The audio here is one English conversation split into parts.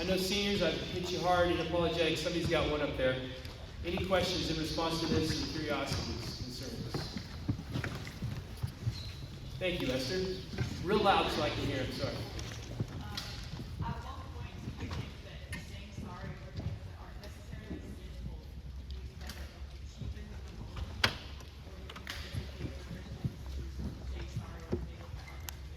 know seniors, I've hit you hard in apologetics. Somebody's got one up there. Any questions in response to this, and curiosities, concerns? Thank you, Esther. Real loud so I can hear. I'm sorry. At one point, I think that saying sorry for things that aren't necessarily sinful means that it cheapens the moment, or do you think that it's okay for Christians to say sorry for things that aren't necessarily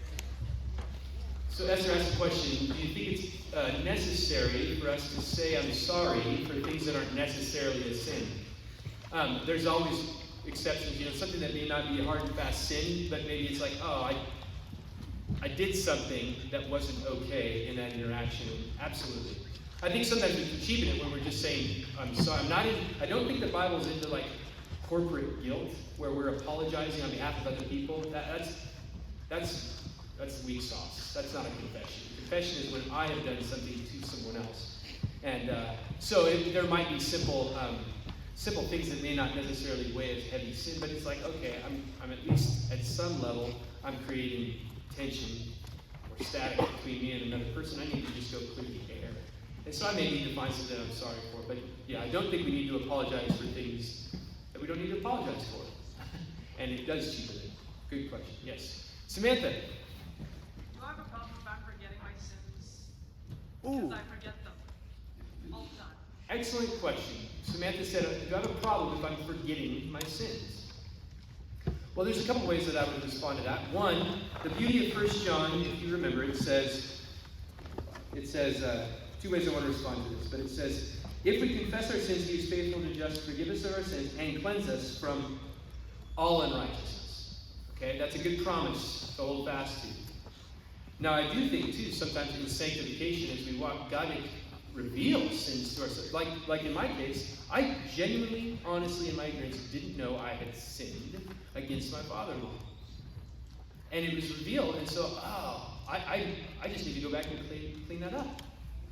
sinful? So Esther asked the question, do you think it's necessary for us to say I'm sorry for things that aren't necessarily a sin? There's always exceptions, something that may not be a hard and fast sin, but maybe it's like, I did something that wasn't okay in that interaction. Absolutely. I think sometimes we can cheapen it when we're just saying, I'm sorry. I don't think the Bible's into like corporate guilt, where we're apologizing on behalf of other people. That's weak sauce. That's not a confession. Confession is when I have done something to someone else. And so there might be simple things that may not necessarily weigh as heavy sin, but it's like, okay, I'm at least at some level, I'm creating tension or static between me and another person. I need to just go clear the air. And so I may need to find something I'm sorry for. But yeah, I don't think we need to apologize for things that we don't need to apologize for. And it does cheapen it. Good question. Yes. Samantha. Do I have a problem if I'm forgetting my sins? Because I forget them all the time. Excellent question. Samantha said, do I have a problem if I'm forgetting my sins? Well, there's a couple ways that I would respond to that. One, the beauty of 1 John, if you remember, it says, two ways I want to respond to this, but it says, if we confess our sins, he is faithful and just to forgive us of our sins and cleanse us from all unrighteousness. Okay, that's a good promise to hold fast to. Now, I do think, too, sometimes in sanctification, as we walk, God reveals sins to ourselves. Like in my case, I genuinely, honestly, in my ignorance, didn't know I had sinned against my father-in-law. And it was revealed, and so, I just need to go back and clean that up.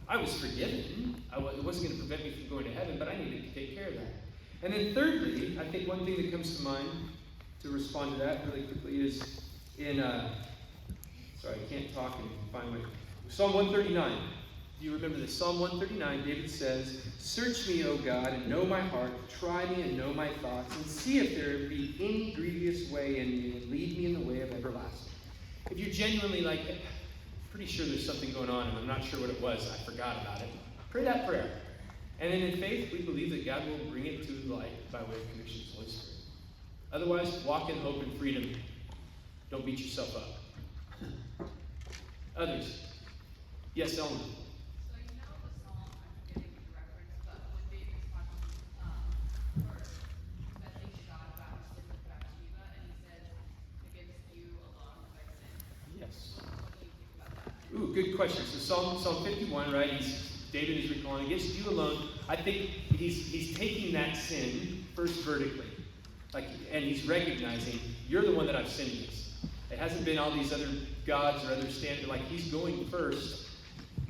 I was forgiven. It wasn't going to prevent me from going to heaven, but I needed to take care of that. And then thirdly, I think one thing that comes to mind to respond to that really quickly is in, sorry, I can't talk and find my, Psalm 139. Do you remember this? Psalm 139, David says, search me, O God, and know my heart. Try me and know my thoughts, and see if there be any grievous way in me, and lead me in the way of everlasting. If you're genuinely like, pretty sure there's something going on, and I'm not sure what it was, I forgot about it, pray that prayer. And then in faith, we believe that God will bring it to light by way of conviction of the Holy Spirit. Otherwise, walk in hope and freedom. Don't beat yourself up. Others. Yes, Ellen. Ooh, good question. So Psalm 51, right? David is recalling, against you alone. I think he's taking that sin first vertically, and he's recognizing you're the one that I've sinned against. It hasn't been all these other gods or other standards. Like he's going first.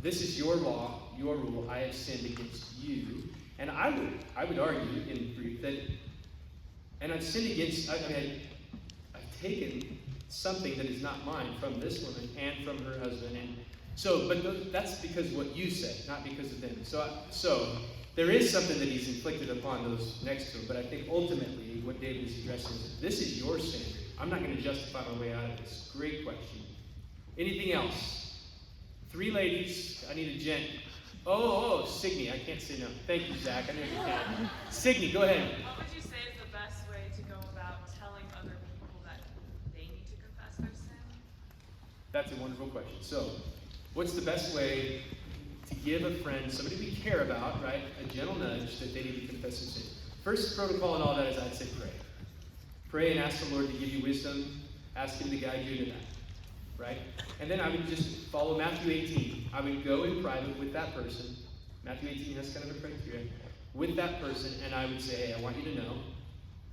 This is your law, your rule. I have sinned against you, and I would argue in brief that, and I've sinned against. I've taken something that is not mine from this woman and from her husband, and so, but that's because of what you said, not because of them. So there is something that he's inflicted upon those next to him, but I think ultimately what David is addressing is that this is your standard. I'm not going to justify my way out of this. Great question. Anything else? 3 ladies. I need a gent. Oh, Signe. I can't say no. Thank you, Zach. I know you can. Signe, go ahead. What would you say is the best way to go about telling other people that they need to confess their sin? That's a wonderful question. So, what's the best way to give a friend, somebody we care about, right, a gentle nudge that they need to confess their sin? First protocol in all that is I'd say pray. Pray and ask the Lord to give you wisdom. Ask him to guide you into that, right? And then I would just follow Matthew 18. I would go in private with that person. Matthew 18 has kind of a criteria. With that person, and I would say, hey, I want you to know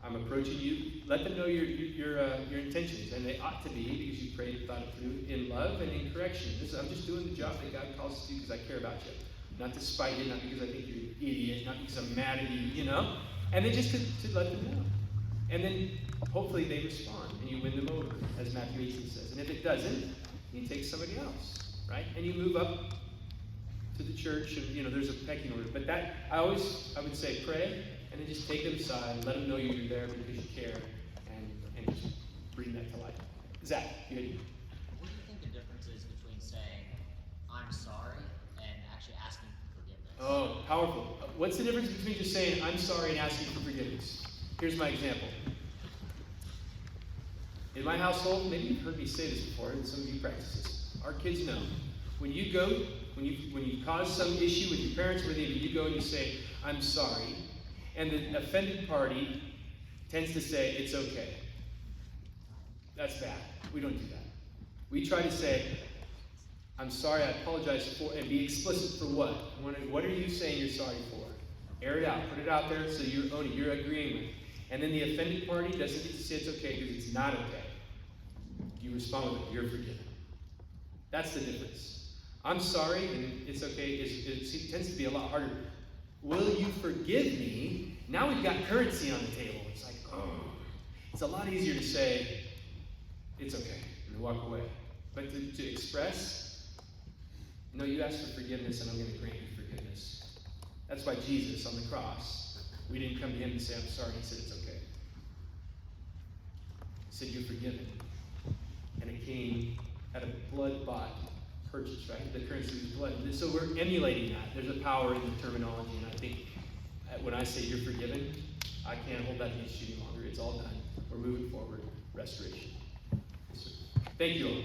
I'm approaching you. Let them know your intentions, and they ought to be, because you prayed and thought it through, in love and in correction. I'm just doing the job that God calls us to do because I care about you. Not to spite you, not because I think you're an idiot, not because I'm mad at you, And then just to let them know. And then hopefully they respond, and you win them over, as Matthew 18 says. And if it doesn't, you take somebody else, right? And you move up to the church, and there's a pecking order. But I would say pray, and then just take them aside, let them know you're there because you care, and just bring that to life. Zach, you had- What do you think the difference is between saying, I'm sorry, and actually asking for forgiveness? Oh, powerful. What's the difference between just saying, I'm sorry, and asking for forgiveness? Here's my example. In my household, maybe you've heard me say this before, and some of you practice this. Our kids know. When you cause some issue with your parents or whatever, you go and you say, I'm sorry, and the offended party tends to say, it's okay. That's bad. We don't do that. We try to say, I'm sorry, I apologize for, and be explicit for what? What are you saying you're sorry for? Air it out. Put it out there so you're owning, you're agreeing with. And then the offended party doesn't get to say it's okay because it's not okay. You respond with it, you're forgiven. That's the difference. I'm sorry, and it's okay. It tends to be a lot harder. Will you forgive me? Now we've got currency on the table. It's like, oh. It's a lot easier to say, it's okay, and to walk away. But to express, no, you asked for forgiveness, and I'm going to grant you forgiveness. That's why Jesus, on the cross, we didn't come to him and say, I'm sorry. He said, it's okay. He said, you're forgiven. And it came at a blood-bought purchase, right? The currency was blood. And so we're emulating that. There's a power in the terminology, and I think when I say you're forgiven, I can't hold that against you any longer. It's all done. We're moving forward. Restoration. Thank you all.